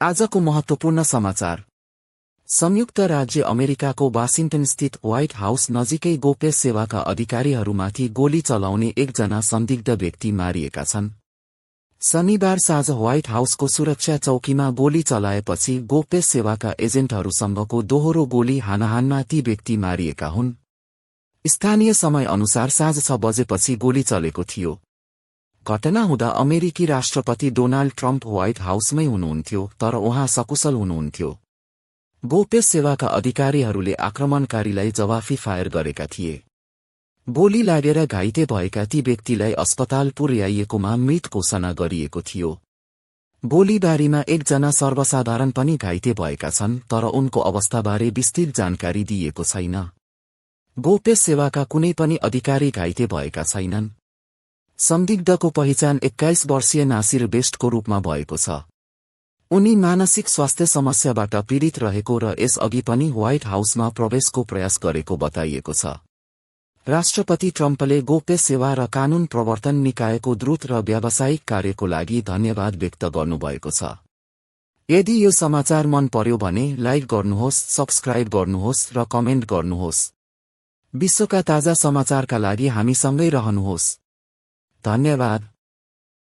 आजको महत्त्वपूर्ण समाचार। संयुक्त राज्य अमेरिकाको वाशिंटनस्थित व्हाइट हाउस नजिकै गोप्य सेवाका अधिकारीहरूमाथि गोली चलाउने एकजना संदिग्ध व्यक्ति मारिएका छन्। शनिबार साँझ व्हाइट हाउसको सुरक्षा चौकीमा गोली चलाएपछि गोप्य सेवाका एजेन्टहरूसँगको दोहोरो गोली हानाहानमा ती व्यक्ति मारिएका हुन्। स्थानीय समय अनुसार साँझ 6 बजेपछि गोली चलेको थियो। घटना हुँदा अमेरिकी राष्ट्रपति डोनाल्ड ट्रम्प व्हाइट हाउसमै हुनुहुन्थ्यो, तर उहाँ सकुशल हुनुहुन्थ्यो। गोप्य सेवाका अधिकारीहरूले आक्रमणकारीलाई जवाफी फायर गरेका थिए। गोली लागेर घाइते भएका ती व्यक्तिलाई अस्पताल पुर्याइएकोमा मृत घोषणा गरिएको थियो। गोलीबारीमा एकजना सर्वसाधारण पनि घाइते भएका छन्, तर उनको अवस्थाबारे विस्तृत जानकारी दिइएको छैन। गोप्य सेवाका कुनै पनि अधिकारी घाइते भएका छैनन्। संदिग्धको पहिचान 21 वर्षीय नासिर बेस्टको रूपमा भएको छ। उनी मानसिक स्वास्थ्य समस्याबाट पीडित रहेको र यसअघि पनि व्हाइट हाउसमा प्रवेशको प्रयास गरेको बताइएको छ। राष्ट्रपति ट्रम्पले गोप्य सेवा र कानून प्रवर्तन निकायको द्रुत र व्यावसायिक कार्यको लागि धन्यवाद व्यक्त गर्नुभएको छ। यदि यो समाचार मन पर्यो भने लाइक गर्नुहोस्, सब्स्क्राइब गर्नुहोस् र कमेन्ट गर्नुहोस्। विश्वका ताजा समाचारका लागि हामीसँगै रहनुहोस्। धन्यवाद।